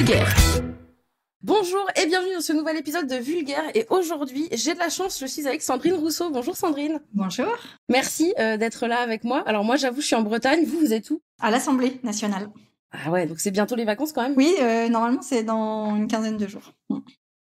Vulgaire. Bonjour et bienvenue dans ce nouvel épisode de Vulgaire. Et aujourd'hui, j'ai de la chance, je suis avec Sandrine Rousseau. Bonjour Sandrine. Bonjour. Merci d'être là avec moi. Alors moi, j'avoue, je suis en Bretagne. Vous êtes où? À l'Assemblée nationale. Ah ouais, donc c'est bientôt les vacances quand même. Oui, normalement c'est dans une quinzaine de jours.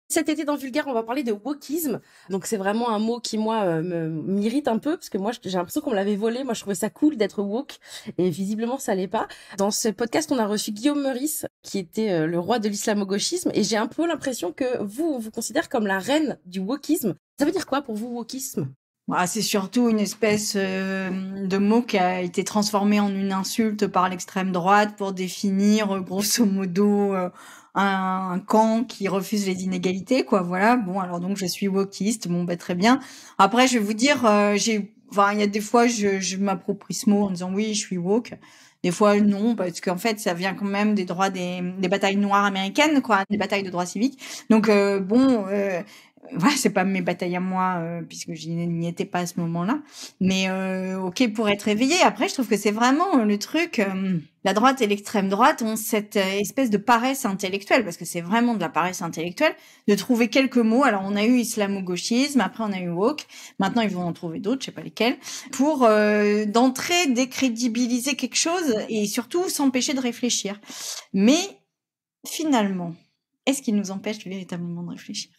Cet été dans Vulgaire, on va parler de wokisme. Donc c'est vraiment un mot qui moi m'irrite un peu parce que moi j'ai l'impression qu'on me l'avait volé. Moi je trouvais ça cool d'être woke et visiblement ça l'est pas. Dans ce podcast, on a reçu Guillaume Meurice qui était le roi de l'islamo-gauchisme et j'ai un peu l'impression que on vous considère comme la reine du wokisme. Ça veut dire quoi pour vous wokisme? C'est surtout une espèce de mot qui a été transformé en une insulte par l'extrême droite pour définir grosso modo un camp qui refuse les inégalités, quoi. Voilà. Bon, alors donc je suis wokiste. Bon, très bien. Après, je vais vous dire, il y a des fois je m'approprie ce mot en disant oui, je suis woke. Des fois non, parce qu'en fait ça vient quand même des droits des batailles noires américaines, quoi, des batailles de droits civiques. Donc c'est pas mes batailles à moi, puisque je n'y étais pas à ce moment-là. Mais ok pour être éveillé. Après, je trouve que c'est vraiment le truc. La droite et l'extrême droite ont cette espèce de paresse intellectuelle, parce que c'est vraiment de la paresse intellectuelle, de trouver quelques mots. Alors, on a eu islamo-gauchisme, après on a eu woke, maintenant ils vont en trouver d'autres, je sais pas lesquels, pour d'entrée décrédibiliser quelque chose et surtout s'empêcher de réfléchir. Mais finalement, est-ce qu'il nous empêche véritablement de réfléchir ?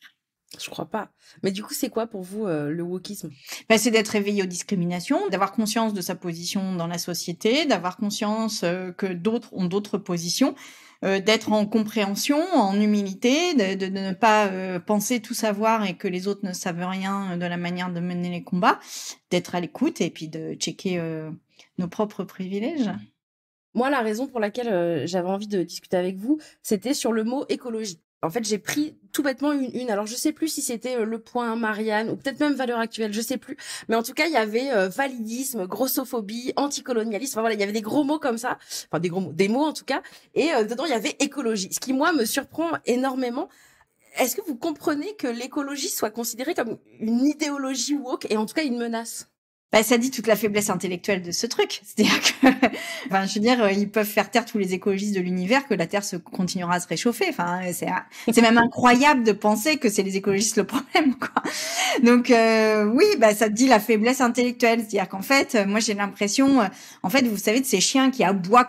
Je crois pas. Mais du coup, c'est quoi pour vous le wokisme? C'est d'être éveillé aux discriminations, d'avoir conscience de sa position dans la société, d'avoir conscience que d'autres ont d'autres positions, d'être en compréhension, en humilité, de ne pas penser tout savoir et que les autres ne savent rien de la manière de mener les combats, d'être à l'écoute et puis de checker nos propres privilèges. Moi, la raison pour laquelle j'avais envie de discuter avec vous, c'était sur le mot écologie. En fait, j'ai pris tout bêtement une. Alors, je sais plus si c'était Le Point, Marianne, ou peut-être même Valeurs Actuelles, je sais plus. Mais en tout cas, il y avait validisme, grossophobie, anticolonialisme. Enfin voilà, il y avait des gros mots comme ça. Enfin, des gros mots, des mots en tout cas. Et dedans, il y avait écologie. Ce qui, moi, me surprend énormément. Est-ce que vous comprenez que l'écologie soit considérée comme une idéologie woke et en tout cas une menace? Ça dit toute la faiblesse intellectuelle de ce truc. C'est-à-dire que, je veux dire, ils peuvent faire taire tous les écologistes de l'univers que la Terre continuera à se réchauffer. Enfin, c'est même incroyable de penser que c'est les écologistes le problème, quoi. Donc, oui, ça dit la faiblesse intellectuelle. C'est-à-dire qu'en fait, moi, j'ai l'impression, en fait, vous savez, de ces chiens qui aboient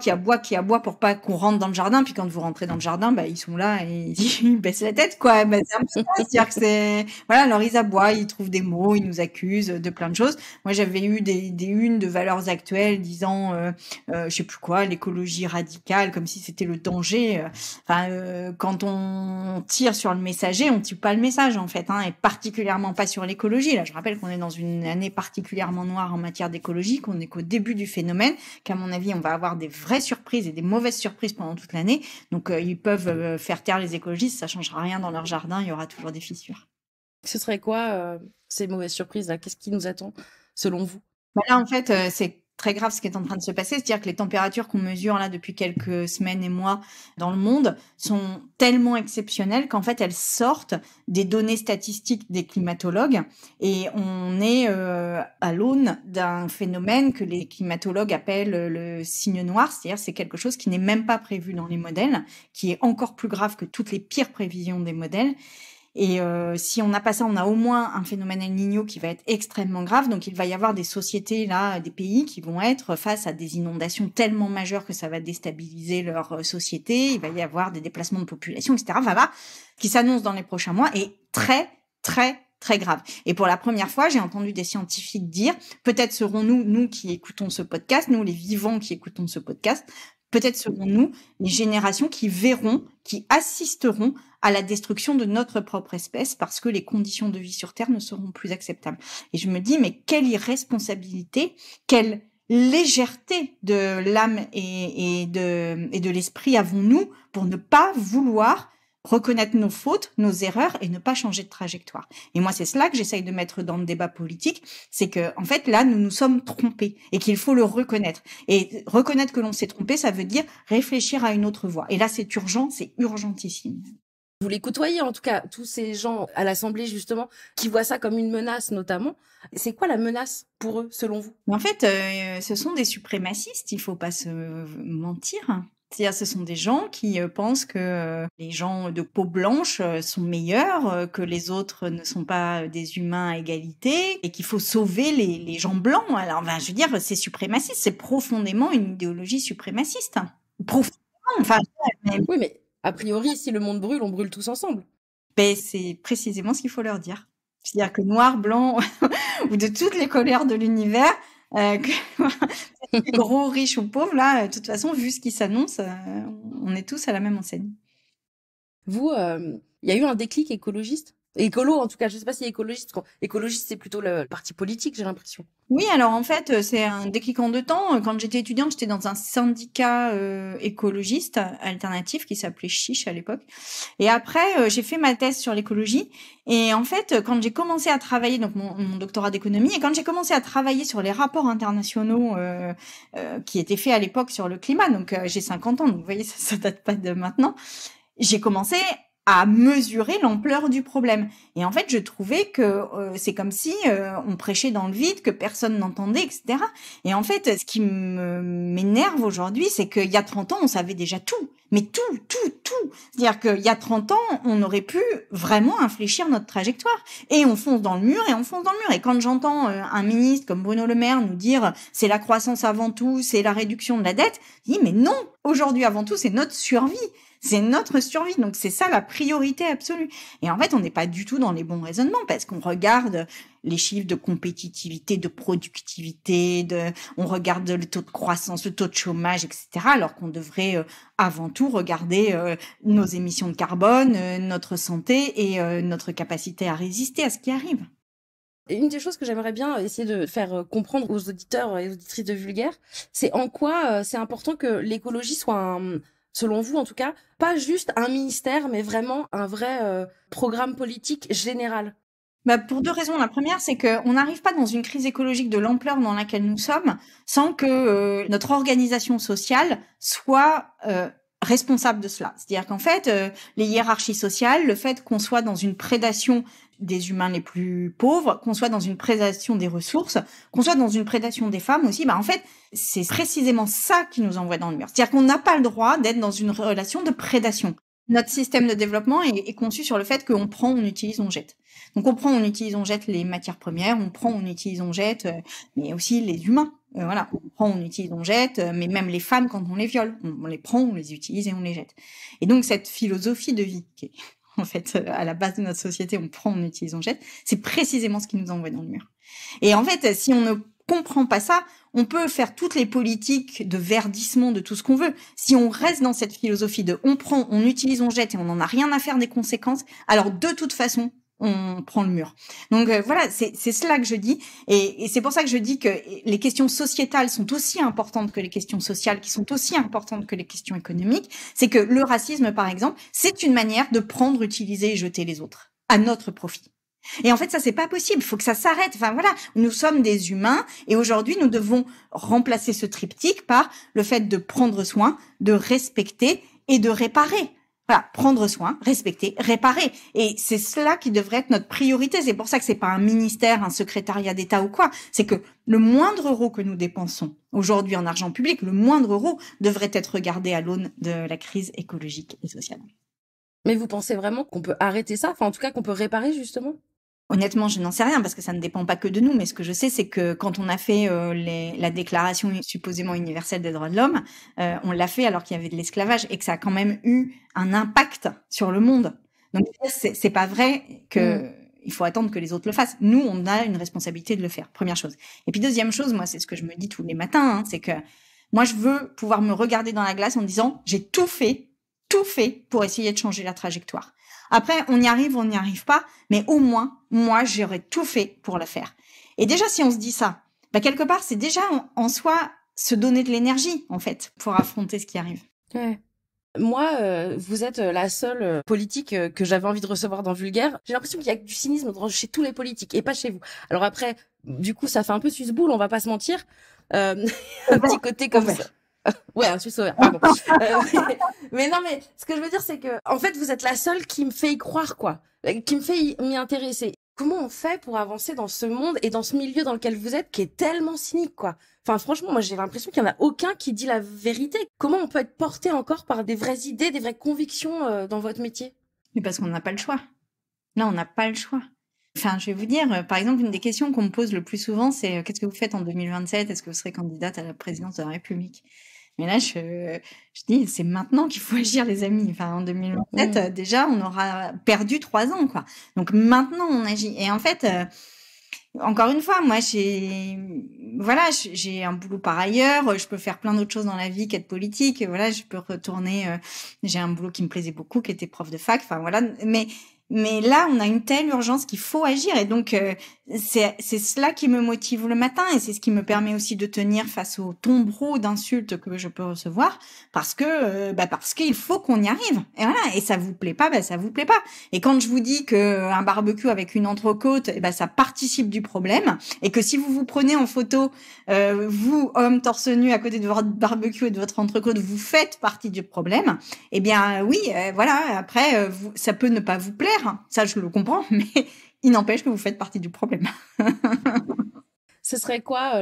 pour pas qu'on rentre dans le jardin. Puis quand vous rentrez dans le jardin, ils sont là et ils baissent la tête, quoi. C'est un peu ça. C'est-à-dire que voilà, alors ils aboient, ils trouvent des mots, ils nous accusent de plein de choses. Moi, j'avais eu des unes de Valeurs Actuelles disant je sais plus quoi, l'écologie radicale, comme si c'était le danger. Quand on tire sur le messager, on tire pas le message en fait, et particulièrement pas sur l'écologie. Là, je rappelle qu'on est dans une année particulièrement noire en matière d'écologie, qu'on est qu'au début du phénomène, qu'à mon avis, on va avoir des vraies surprises et des mauvaises surprises pendant toute l'année. Donc, ils peuvent faire taire les écologistes, ça changera rien dans leur jardin, il y aura toujours des fissures. Ce serait quoi ces mauvaises surprises là? Qu'est-ce qui nous attend selon vous? Là, en fait, c'est très grave ce qui est en train de se passer. C'est-à-dire que les températures qu'on mesure là depuis quelques semaines et mois dans le monde sont tellement exceptionnelles qu'en fait, elles sortent des données statistiques des climatologues et on est à l'aune d'un phénomène que les climatologues appellent le signe noir. C'est-à-dire c'est quelque chose qui n'est même pas prévu dans les modèles, qui est encore plus grave que toutes les pires prévisions des modèles. Et si on n'a pas ça, on a au moins un phénomène El Niño qui va être extrêmement grave. Donc, il va y avoir des sociétés, là, des pays qui vont être face à des inondations tellement majeures que ça va déstabiliser leur société. Il va y avoir des déplacements de population, etc. Voilà, qui s'annoncent dans les prochains mois et très, très, très grave. Et pour la première fois, j'ai entendu des scientifiques dire, peut-être serons-nous, nous qui écoutons ce podcast, nous les vivants qui écoutons ce podcast, peut-être serons-nous les générations qui verront, qui assisteront à la destruction de notre propre espèce parce que les conditions de vie sur Terre ne seront plus acceptables. Et je me dis, mais quelle irresponsabilité, quelle légèreté de l'âme et de l'esprit avons-nous pour ne pas vouloir reconnaître nos fautes, nos erreurs et ne pas changer de trajectoire. Et moi, c'est cela que j'essaye de mettre dans le débat politique, c'est que, en fait, là, nous nous sommes trompés et qu'il faut le reconnaître. Et reconnaître que l'on s'est trompé, ça veut dire réfléchir à une autre voie. Et là, c'est urgent, c'est urgentissime. Vous les côtoyez, en tout cas, tous ces gens à l'Assemblée, justement, qui voient ça comme une menace, notamment. C'est quoi la menace pour eux, selon vous? En fait, ce sont des suprémacistes, il faut pas se mentir. C'est-à-dire, ce sont des gens qui pensent que les gens de peau blanche sont meilleurs, que les autres ne sont pas des humains à égalité et qu'il faut sauver les gens blancs. Alors, je veux dire, c'est suprémaciste. C'est profondément une idéologie suprémaciste. Profondément. Enfin, Oui, mais a priori, si le monde brûle, on brûle tous ensemble. c'est précisément ce qu'il faut leur dire. C'est-à-dire que noir, blanc ou de toutes les couleurs de l'univers, gros, riches ou pauvres, là, de toute façon, vu ce qui s'annonce, on est tous à la même enseigne. Vous, il y a eu un déclic écologiste? Écolo, en tout cas, je sais pas si écologiste. Écologiste, c'est plutôt le parti politique, j'ai l'impression. Oui, alors en fait, c'est un déclic en 2 temps. Quand j'étais étudiante, j'étais dans un syndicat écologiste alternatif qui s'appelait Chiche à l'époque. Et après, j'ai fait ma thèse sur l'écologie. Et en fait, quand j'ai commencé à travailler, donc mon doctorat d'économie, et quand j'ai commencé à travailler sur les rapports internationaux qui étaient faits à l'époque sur le climat, donc j'ai 50 ans, donc vous voyez, ça date pas de maintenant, j'ai commencé à mesurer l'ampleur du problème. Et en fait, je trouvais que c'est comme si on prêchait dans le vide, que personne n'entendait, etc. Et en fait, ce qui m'énerve aujourd'hui, c'est qu'il y a 30 ans, on savait déjà tout. Mais tout. C'est-à-dire qu'il y a 30 ans, on aurait pu vraiment infléchir notre trajectoire. Et on fonce dans le mur, et quand j'entends un ministre comme Bruno Le Maire nous dire « c'est la croissance avant tout, c'est la réduction de la dette », je dis « mais non, aujourd'hui avant tout, c'est notre survie ». C'est notre survie, donc c'est ça la priorité absolue. Et en fait, on n'est pas du tout dans les bons raisonnements parce qu'on regarde les chiffres de compétitivité, de productivité, on regarde le taux de croissance, le taux de chômage, etc. Alors qu'on devrait avant tout regarder nos émissions de carbone, notre santé et notre capacité à résister à ce qui arrive. Et une des choses que j'aimerais bien essayer de faire comprendre aux auditeurs et aux auditrices de Vulgaire, c'est en quoi c'est important que l'écologie soit selon vous en tout cas, pas juste un ministère, mais vraiment un vrai programme politique général. Pour 2 raisons. La première, c'est qu'on n'arrive pas dans une crise écologique de l'ampleur dans laquelle nous sommes sans que notre organisation sociale soit responsable de cela. C'est-à-dire qu'en fait, les hiérarchies sociales, le fait qu'on soit dans une prédation des humains les plus pauvres, qu'on soit dans une prédation des ressources, qu'on soit dans une prédation des femmes aussi, en fait, c'est précisément ça qui nous envoie dans le mur. C'est-à-dire qu'on n'a pas le droit d'être dans une relation de prédation. Notre système de développement est conçu sur le fait qu'on prend, on utilise, on jette. Donc on prend, on utilise, on jette les matières premières, on prend, on utilise, on jette, mais aussi les humains. Voilà, on prend, on utilise, on jette, mais même les femmes quand on les viole, on les prend, on les utilise et on les jette. Et donc cette philosophie de vie qui est en fait à la base de notre société, on prend, on utilise, on jette, c'est précisément ce qui nous envoie dans le mur. Et en fait, si on ne comprend pas ça, on peut faire toutes les politiques de verdissement de tout ce qu'on veut. Si on reste dans cette philosophie de on prend, on utilise, on jette et on n'en a rien à faire des conséquences, alors de toute façon, on prend le mur. Donc voilà, c'est cela que je dis. Et c'est pour ça que je dis que les questions sociétales sont aussi importantes que les questions sociales, qui sont aussi importantes que les questions économiques. C'est que le racisme, par exemple, c'est une manière de prendre, utiliser et jeter les autres à notre profit. Et en fait, ça, c'est pas possible. Il faut que ça s'arrête. Enfin, voilà. Nous sommes des humains et aujourd'hui, nous devons remplacer ce triptyque par le fait de prendre soin, de respecter et de réparer. Voilà. Prendre soin, respecter, réparer. Et c'est cela qui devrait être notre priorité. C'est pour ça que c'est pas un ministère, un secrétariat d'État ou quoi. C'est que le moindre euro que nous dépensons aujourd'hui en argent public, le moindre euro devrait être regardé à l'aune de la crise écologique et sociale. Mais vous pensez vraiment qu'on peut arrêter ça? Enfin, en tout cas, qu'on peut réparer, justement? Honnêtement, je n'en sais rien parce que ça ne dépend pas que de nous, mais ce que je sais, c'est que quand on a fait la déclaration supposément universelle des droits de l'homme, on l'a fait alors qu'il y avait de l'esclavage et que ça a quand même eu un impact sur le monde. Donc c'est pas vrai que il faut attendre que les autres le fassent. Nous, on a une responsabilité de le faire. Première chose. Et puis deuxième chose, moi, c'est ce que je me dis tous les matins, c'est que moi, je veux pouvoir me regarder dans la glace en me disant j'ai tout fait pour essayer de changer la trajectoire. Après, on y arrive, on n'y arrive pas, mais au moins, moi, j'aurais tout fait pour le faire. Et déjà, si on se dit ça, quelque part, c'est déjà en soi se donner de l'énergie, en fait, pour affronter ce qui arrive. Ouais. Moi, vous êtes la seule politique que j'avais envie de recevoir dans Vulgaire. J'ai l'impression qu'il y a du cynisme chez tous les politiques et pas chez vous. Alors après, du coup, ça fait un peu suce-boule, on va pas se mentir. Un petit côté comme ça. Ouais, un Suisse ouvert, pardon. Mais non, mais ce que je veux dire, c'est que, en fait, vous êtes la seule qui me fait y croire, quoi. Qui me fait m'y intéresser. comment on fait pour avancer dans ce monde et dans ce milieu dans lequel vous êtes qui est tellement cynique, quoi? Enfin, franchement, moi, j'ai l'impression qu'il y en a aucun qui dit la vérité. Comment on peut être porté encore par des vraies idées, des vraies convictions dans votre métier? Mais parce qu'on n'a pas le choix. Là, on n'a pas le choix. Enfin, je vais vous dire, par exemple, une des questions qu'on me pose le plus souvent, c'est qu'est-ce que vous faites en 2027? Est-ce que vous serez candidate à la présidence de la République? Mais là, je dis, c'est maintenant qu'il faut agir, les amis. Enfin, en 2027, déjà, on aura perdu 3 ans, quoi. Donc maintenant, on agit. Et en fait, encore une fois, moi, j'ai un boulot par ailleurs. Je peux faire plein d'autres choses dans la vie qu'être politique. Voilà, je peux retourner. J'ai un boulot qui me plaisait beaucoup, qui était prof de fac. Enfin voilà, mais là, on a une telle urgence qu'il faut agir. Et donc, c'est cela qui me motive le matin. Et c'est ce qui me permet aussi de tenir face au tombereau d'insultes que je peux recevoir. Parce qu'il faut qu'on y arrive. Et voilà. Et ça vous plaît pas, ça vous plaît pas. Et quand je vous dis que un barbecue avec une entrecôte, ça participe du problème. Et que si vous vous prenez en photo, vous, homme torse nu, à côté de votre barbecue et de votre entrecôte, vous faites partie du problème. Eh bien, oui, voilà. Après, ça peut ne pas vous plaire. Ça, je le comprends, mais il n'empêche que vous faites partie du problème. Ce serait quoi,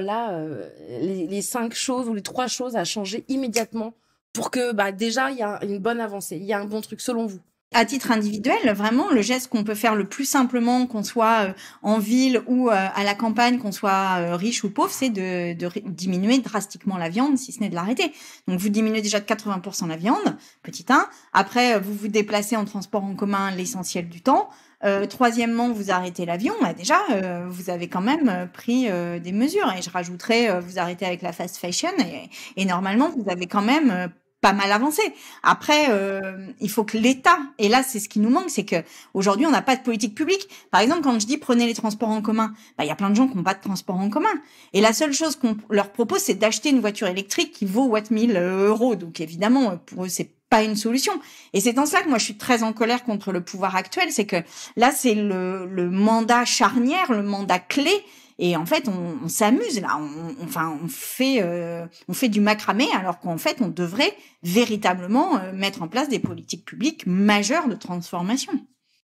les 5 choses ou les 3 choses à changer immédiatement pour que, déjà, il y a une bonne avancée, il y a un bon truc, selon vous? À titre individuel, vraiment, le geste qu'on peut faire le plus simplement, qu'on soit en ville ou à la campagne, qu'on soit riche ou pauvre, c'est de diminuer drastiquement la viande, si ce n'est de l'arrêter. Donc, vous diminuez déjà de 80% la viande, petit 1. Après, vous vous déplacez en transport en commun l'essentiel du temps. Troisièmement, vous arrêtez l'avion. Déjà, vous avez quand même pris des mesures. Et je rajouterais, vous arrêtez avec la fast fashion. Et normalement, vous avez quand même pas mal avancé. Après, il faut que l'État, et là c'est ce qui nous manque, c'est que aujourd'hui on n'a pas de politique publique. Par exemple, quand je dis prenez les transports en commun, il y a plein de gens qui n'ont pas de transports en commun. Et la seule chose qu'on leur propose, c'est d'acheter une voiture électrique qui vaut 1000 euros. Donc évidemment, pour eux, c'est pas une solution. Et c'est dans cela que moi je suis très en colère contre le pouvoir actuel, c'est que là c'est le mandat charnière, le mandat clé. Et en fait, on s'amuse là, on fait du macramé, alors qu'en fait, on devrait véritablement mettre en place des politiques publiques majeures de transformation.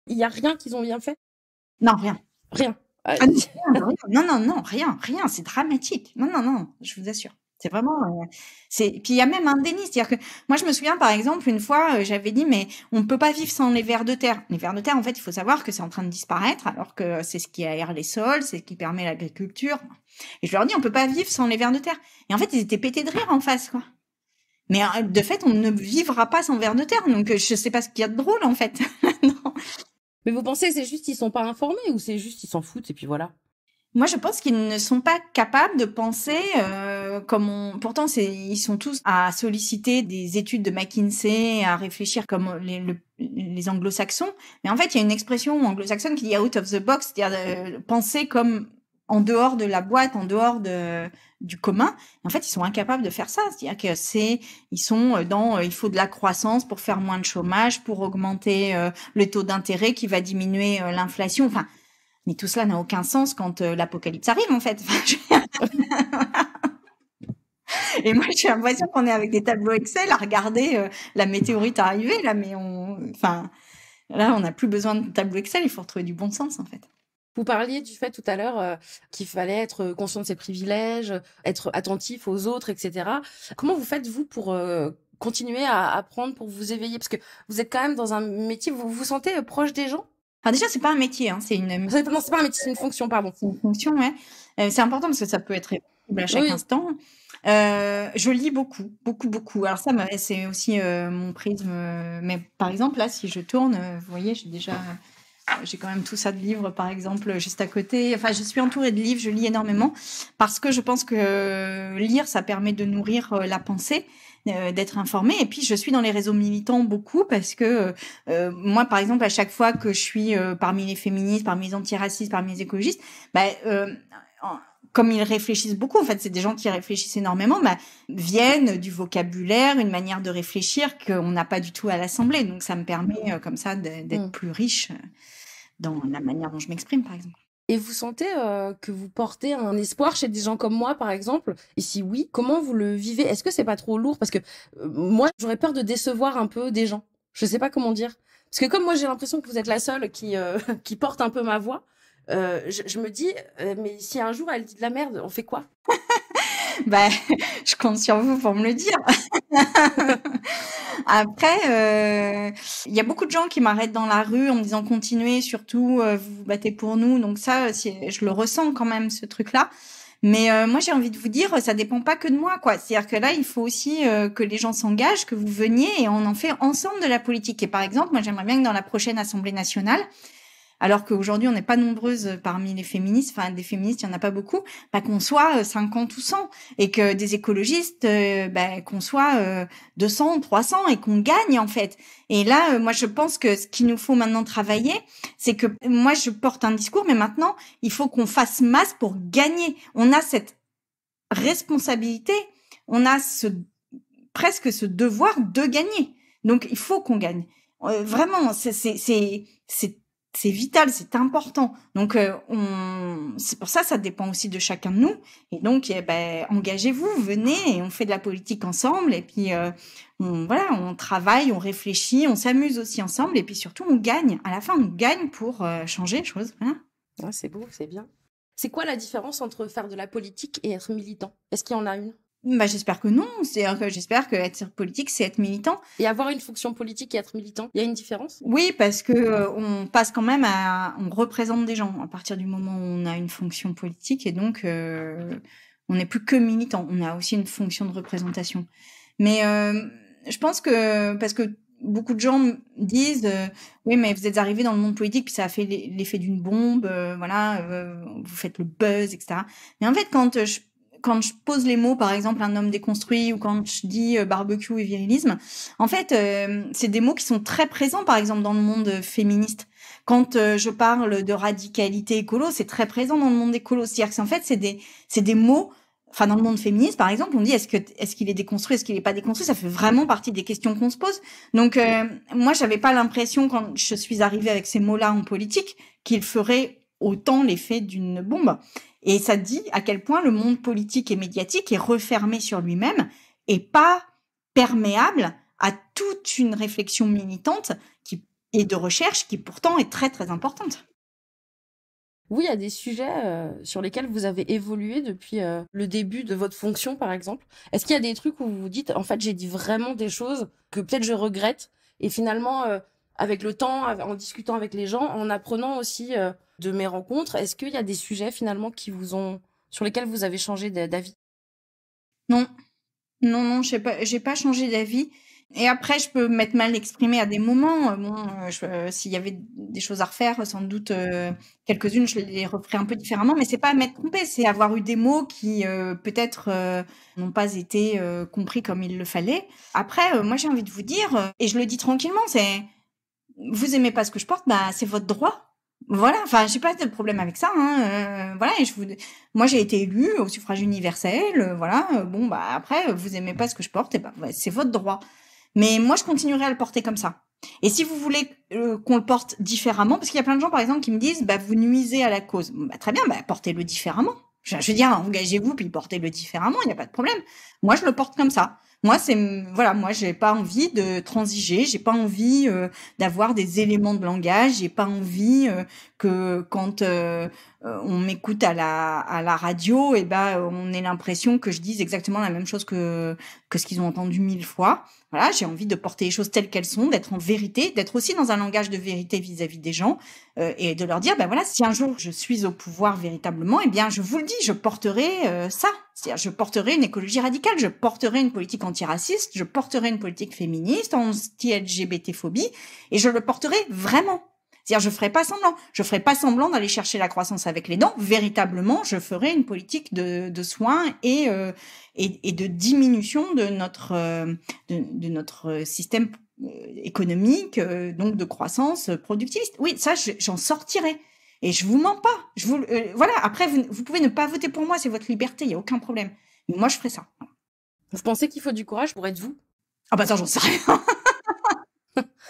Il y a rien qu'ils ont bien fait? Non, rien. Rien. Non, rien, c'est dramatique. Non, je vous assure. C'est vraiment, puis il y a même un déni, c'est-à-dire que moi je me souviens par exemple une fois j'avais dit mais on ne peut pas vivre sans les vers de terre. Les vers de terre en fait il faut savoir que c'est en train de disparaître alors que c'est ce qui aère les sols, c'est ce qui permet l'agriculture. Et je leur dis on peut pas vivre sans les vers de terre. Et en fait ils étaient pétés de rire en face quoi. Mais de fait on ne vivra pas sans vers de terre donc je sais pas ce qu'il y a de drôle en fait. Non. Mais vous pensez que c'est juste qu'ils sont pas informés ou c'est juste ils s'en foutent et puis voilà? Moi, je pense qu'ils ne sont pas capables de penser Pourtant, ils sont tous à solliciter des études de McKinsey, à réfléchir comme les anglo-saxons. Mais en fait, il y a une expression anglo-saxonne qui dit out of the box, c'est-à-dire penser comme en dehors de la boîte, en dehors du commun. Et en fait, ils sont incapables de faire ça. C'est-à-dire que ils sont il faut de la croissance pour faire moins de chômage, pour augmenter le taux d'intérêt qui va diminuer l'inflation. Enfin. Mais tout cela n'a aucun sens quand l'apocalypse arrive, en fait. Et moi, j'ai l'impression qu'on est avec des tableaux Excel à regarder la météorite arriver, là, mais là, on n'a plus besoin de tableau Excel, il faut retrouver du bon sens, en fait. Vous parliez du fait tout à l'heure qu'il fallait être conscient de ses privilèges, être attentif aux autres, etc. Comment vous faites, vous, pour continuer à apprendre, pour vous éveiller? Parce que vous êtes quand même dans un métier, vous vous sentez proche des gens? Enfin, déjà, c'est pas un métier, hein, Non, c'est pas un métier, c'est une fonction, pardon. C'est une fonction, ouais. C'est important parce que ça peut être réversible à chaque instant. Je lis beaucoup. Alors ça, c'est aussi mon prisme. Mais par exemple, là, si je tourne, vous voyez, j'ai quand même tout ça de livres, par exemple, juste à côté. Enfin, je suis entourée de livres, je lis énormément parce que je pense que lire, ça permet de nourrir la pensée, d'être informée. Et puis, je suis dans les réseaux militants beaucoup parce que moi, par exemple, à chaque fois que je suis parmi les féministes, parmi les antiracistes, parmi les écologistes, comme ils réfléchissent beaucoup, en fait, c'est des gens qui réfléchissent énormément, viennent du vocabulaire, une manière de réfléchir qu'on n'a pas du tout à l'Assemblée. Donc, ça me permet comme ça d'être plus riche dans la manière dont je m'exprime, par exemple. Et vous sentez que vous portez un espoir chez des gens comme moi, par exemple? Et si oui, comment vous le vivez? Est-ce que c'est pas trop lourd? Parce que moi, j'aurais peur de décevoir un peu des gens. Je sais pas comment dire. Parce que comme moi, j'ai l'impression que vous êtes la seule qui porte un peu ma voix. je me dis, mais si un jour elle dit de la merde, on fait quoi? Bah, je compte sur vous pour me le dire. Après, il y a beaucoup de gens qui m'arrêtent dans la rue en me disant continuez, surtout vous vous battez pour nous. Donc ça, je le ressens quand même ce truc-là. Mais moi j'ai envie de vous dire, ça dépend pas que de moi, quoi. C'est-à-dire que là, il faut aussi que les gens s'engagent, que vous veniez et on en fait ensemble de la politique. Et par exemple, moi j'aimerais bien que dans la prochaine Assemblée nationale, alors qu'aujourd'hui on n'est pas nombreuses parmi les féministes, enfin des féministes il y en a pas beaucoup, bah, qu'on soit 50 ou 100 et que des écologistes qu'on soit 200, 300 et qu'on gagne en fait. Et là moi je pense que ce qu'il nous faut maintenant travailler, c'est que moi je porte un discours, mais maintenant il faut qu'on fasse masse pour gagner. On a cette responsabilité, on a presque ce devoir de gagner. Donc il faut qu'on gagne. Vraiment, c'est vital, c'est important. Donc c'est pour ça dépend aussi de chacun de nous. Et donc engagez-vous, venez et on fait de la politique ensemble. Et puis on travaille, on réfléchit, on s'amuse aussi ensemble. Et puis surtout on gagne. À la fin on gagne pour changer les choses. Voilà. Ouais, c'est beau, c'est bien. C'est quoi la différence entre faire de la politique et être militant? Est-ce qu'il y en a une? Bah, j'espère que non. J'espère que être politique, c'est être militant. Et avoir une fonction politique et être militant, il y a une différence? Oui, parce que on passe quand même on représente des gens à partir du moment où on a une fonction politique et donc on n'est plus que militant. On a aussi une fonction de représentation. Mais je pense que parce que beaucoup de gens disent oui, mais vous êtes arrivé dans le monde politique puis ça a fait l'effet d'une bombe, vous faites le buzz, etc. Mais en fait, quand je pose les mots, par exemple, un homme déconstruit, ou quand je dis barbecue et virilisme, en fait, c'est des mots qui sont très présents, par exemple, dans le monde féministe. Quand je parle de radicalité écolo, c'est très présent dans le monde écolo. C'est-à-dire que, en fait, c'est des mots. Enfin, dans le monde féministe, par exemple, on dit est-ce qu'il est déconstruit, est-ce qu'il est pas déconstruit. Ça fait vraiment partie des questions qu'on se pose. Donc, moi, j'avais pas l'impression quand je suis arrivée avec ces mots-là en politique qu'il ferait autant l'effet d'une bombe. Et ça dit à quel point le monde politique et médiatique est refermé sur lui-même et pas perméable à toute une réflexion militante et de recherche qui pourtant est très très importante. Oui, il y a des sujets sur lesquels vous avez évolué depuis le début de votre fonction, par exemple. Est-ce qu'il y a des trucs où vous vous dites, en fait, j'ai dit vraiment des choses que peut-être je regrette, et finalement, avec le temps, en discutant avec les gens, en apprenant aussi de mes rencontres, est-ce qu'il y a des sujets finalement sur lesquels vous avez changé d'avis? Non, j'ai pas changé d'avis. Et après, je peux m'être mal exprimée à des moments. S'il y avait des choses à refaire, sans doute quelques-unes, je les referais un peu différemment. Mais c'est pas m'être trompée, c'est avoir eu des mots qui peut-être n'ont pas été compris comme il le fallait. Après, moi, j'ai envie de vous dire, et je le dis tranquillement, c'est vous aimez pas ce que je porte, bah c'est votre droit. Voilà, enfin, j'ai pas de problème avec ça. Voilà, et moi j'ai été élue au suffrage universel. Voilà, bon bah après, vous aimez pas ce que je porte, et bah c'est votre droit. Mais moi, je continuerai à le porter comme ça. Et si vous voulez qu'on le porte différemment, parce qu'il y a plein de gens, par exemple, qui me disent, bah, vous nuisez à la cause. Bah, très bien, bah, portez-le différemment. Je veux dire, engagez-vous, puis portez-le différemment, il n'y a pas de problème. Moi, je le porte comme ça. Moi, moi, j'ai pas envie de transiger, j'ai pas envie d'avoir des éléments de langage, j'ai pas envie que quand on m'écoute à la radio, et on ait l'impression que je dise exactement la même chose que ce qu'ils ont entendu 1000 fois. Voilà, j'ai envie de porter les choses telles qu'elles sont, d'être en vérité, d'être aussi dans un langage de vérité vis-à-vis des gens et de leur dire, voilà, si un jour je suis au pouvoir véritablement, je vous le dis, je porterai ça. C'est-à-dire, je porterai une écologie radicale, je porterai une politique antiraciste, je porterai une politique féministe, anti-LGBT-phobie, et je le porterai vraiment. C'est-à-dire, je ferai pas semblant. Je ferai pas semblant d'aller chercher la croissance avec les dents. Véritablement, je ferai une politique de soins et de diminution de notre système économique, donc de croissance productiviste. Oui, ça, j'en sortirai. Et je vous mens pas. Voilà. Après, vous pouvez ne pas voter pour moi, c'est votre liberté, il y a aucun problème. Mais moi, je ferai ça. Vous pensez qu'il faut du courage pour être vous? Ah bah ça, j'en sais rien.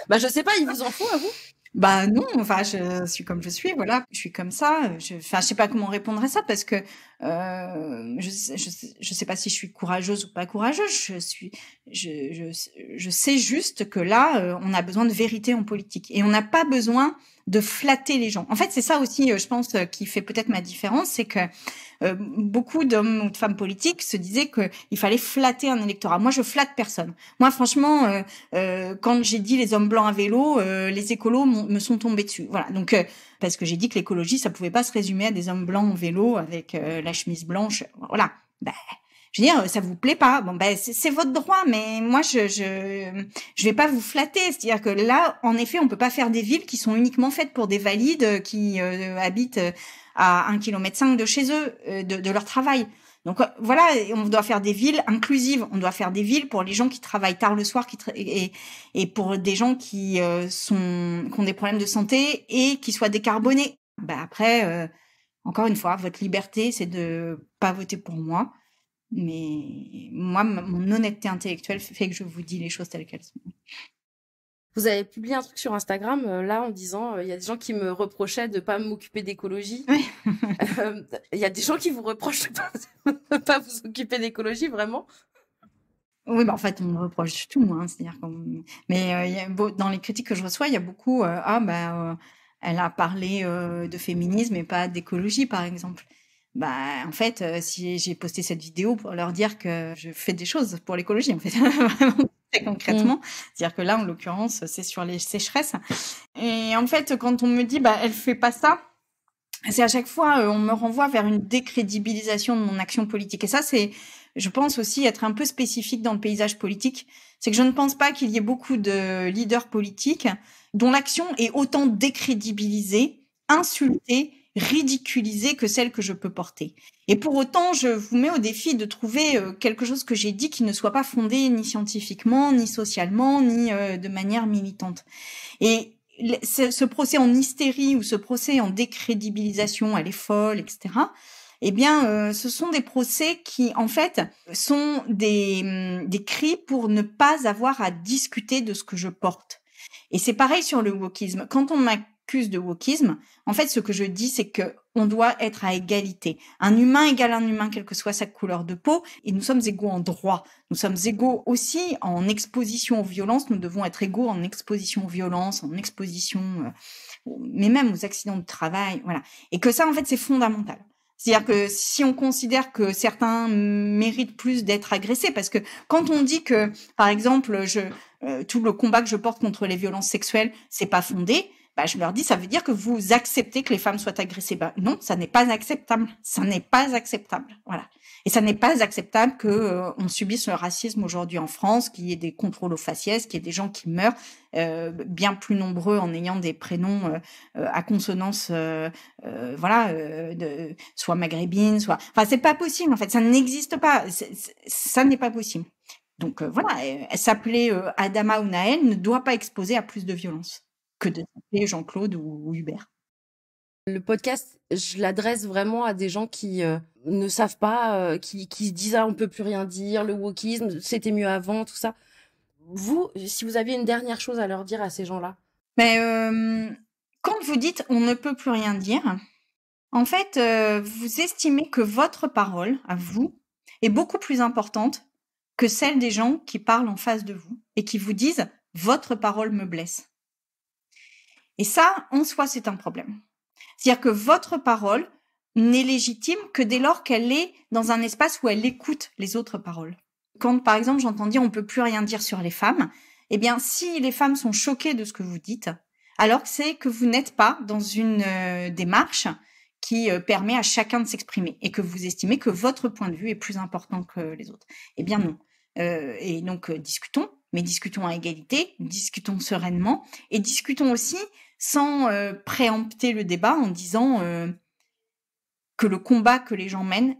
Bah je sais pas, il vous en faut à vous? Bah non, enfin je suis comme je suis, voilà, je suis comme ça. Je sais pas comment répondre à ça parce que je sais pas si je suis courageuse ou pas courageuse. Je sais juste que là, on a besoin de vérité en politique et on n'a pas besoin de flatter les gens. En fait, c'est ça aussi, je pense, qui fait peut-être ma différence, c'est que beaucoup d'hommes ou de femmes politiques se disaient que il fallait flatter un électorat. Moi, je flatte personne. Moi, franchement, quand j'ai dit les hommes blancs à vélo, les écolos me sont tombés dessus. Voilà. Donc, parce que j'ai dit que l'écologie, ça pouvait pas se résumer à des hommes blancs en vélo avec la chemise blanche. Voilà. Ben, je veux dire, ça vous plaît pas. Bon, ben, c'est votre droit, mais moi, je vais pas vous flatter. C'est-à-dire que là, en effet, on peut pas faire des villes qui sont uniquement faites pour des valides qui habitent à 1,5 km de chez eux, de leur travail. Donc voilà, on doit faire des villes inclusives. On doit faire des villes pour les gens qui travaillent tard le soir, et pour des gens qui ont des problèmes de santé et qui soient décarbonés. Ben après, encore une fois, votre liberté, c'est de pas voter pour moi. Mais moi, mon honnêteté intellectuelle fait que je vous dis les choses telles qu'elles sont. Vous avez publié un truc sur Instagram, là, en disant, il y a des gens qui me reprochaient de pas m'occuper d'écologie. Oui. Il y a des gens qui vous reprochent de pas vous occuper d'écologie, vraiment? Oui, bah en fait, on me reproche tout, hein. C'est-à-dire mais dans les critiques que je reçois, il y a beaucoup, elle a parlé de féminisme et pas d'écologie, par exemple. Bah, en fait, si j'ai posté cette vidéo pour leur dire que je fais des choses pour l'écologie, en fait, vraiment très concrètement. C'est-à-dire que là, en l'occurrence, c'est sur les sécheresses. Et en fait, quand on me dit, bah, elle fait pas ça, c'est à chaque fois, on me renvoie vers une décrédibilisation de mon action politique. Et ça, c'est, je pense aussi être un peu spécifique dans le paysage politique. C'est que je ne pense pas qu'il y ait beaucoup de leaders politiques dont l'action est autant décrédibilisée, insultée, ridiculisée que celle que je peux porter. Et pour autant, je vous mets au défi de trouver quelque chose que j'ai dit qui ne soit pas fondé ni scientifiquement, ni socialement, ni de manière militante. Et ce procès en hystérie ou ce procès en décrédibilisation, elle est folle, etc. Eh bien, ce sont des procès qui, en fait, sont des cris pour ne pas avoir à discuter de ce que je porte. Et c'est pareil sur le wokisme. Quand on m'accuse de wokisme, en fait, ce que je dis, c'est que on doit être à égalité. Un humain égale un humain, quelle que soit sa couleur de peau, et nous sommes égaux en droit. Nous sommes égaux aussi en exposition aux violences. Nous devons être égaux en exposition aux violences, en exposition, mais même aux accidents de travail, voilà. Et que ça, en fait, c'est fondamental. C'est-à-dire que si on considère que certains méritent plus d'être agressés, parce que quand on dit que, par exemple, tout le combat que je porte contre les violences sexuelles, c'est pas fondé, bah, je leur dis, ça veut dire que vous acceptez que les femmes soient agressées. Bah, non, ça n'est pas acceptable. Ça n'est pas acceptable. Voilà. Et ça n'est pas acceptable que on subisse le racisme aujourd'hui en France, qu'il y ait des contrôles aux faciès, qu'il y ait des gens qui meurent, bien plus nombreux en ayant des prénoms à consonance, soit maghrébine, soit. Enfin, c'est pas possible. En fait, ça n'existe pas. Ça n'est pas possible. Donc voilà, s'appeler Adama ou Naël ne doit pas exposer à plus de violence que de s'appeler Jean-Claude ou Hubert. Le podcast, je l'adresse vraiment à des gens qui ne savent pas, qui se disent ah on peut plus rien dire, le wokisme c'était mieux avant, tout ça. Vous, si vous aviez une dernière chose à leur dire à ces gens-là. Mais quand vous dites on ne peut plus rien dire, en fait, vous estimez que votre parole à vous est beaucoup plus importante que celle des gens qui parlent en face de vous et qui vous disent votre parole me blesse. Et ça, en soi, c'est un problème. C'est-à-dire que votre parole n'est légitime que dès lors qu'elle est dans un espace où elle écoute les autres paroles. Quand, par exemple, j'entends dire on peut plus rien dire sur les femmes, eh bien, si les femmes sont choquées de ce que vous dites, alors c'est que vous n'êtes pas dans une démarche qui permet à chacun de s'exprimer et que vous estimez que votre point de vue est plus important que les autres. Eh bien non. Et donc, discutons, mais discutons à égalité, discutons sereinement et discutons aussi sans préempter le débat en disant que le combat que les gens mènent,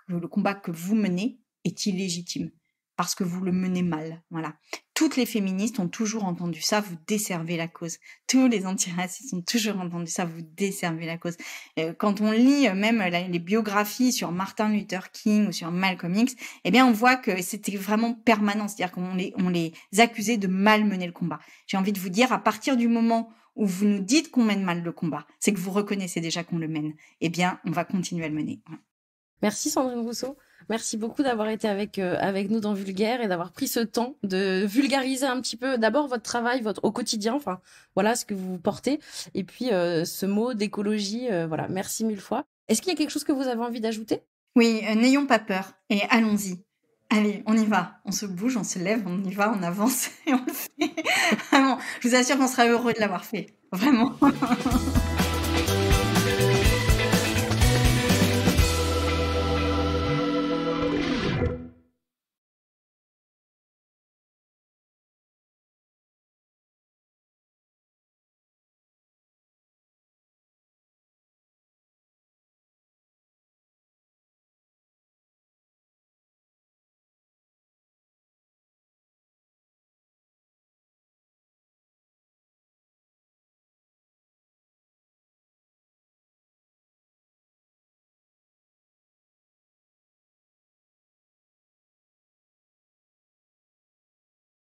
que le combat que vous menez est illégitime parce que vous le menez mal. Voilà. Toutes les féministes ont toujours entendu ça, vous desservez la cause. Tous les antiracistes ont toujours entendu ça, vous desservez la cause. Quand on lit même les biographies sur Martin Luther King ou sur Malcolm X, eh bien on voit que c'était vraiment permanent, c'est-à-dire qu'on les accusait de mal mener le combat. J'ai envie de vous dire, à partir du moment où vous nous dites qu'on mène mal le combat, c'est que vous reconnaissez déjà qu'on le mène. Eh bien, on va continuer à le mener. Merci Sandrine Rousseau. Merci beaucoup d'avoir été avec nous dans Vulgaire et d'avoir pris ce temps de vulgariser un petit peu d'abord votre travail, au quotidien, enfin voilà ce que vous portez, et puis ce mot d'écologie, voilà, merci mille fois. Est-ce qu'il y a quelque chose que vous avez envie d'ajouter? Oui, n'ayons pas peur et allons-y. Allez, on y va. On se bouge, on se lève, on y va, on avance et on le fait. Vraiment, je vous assure qu'on sera heureux de l'avoir fait. Vraiment.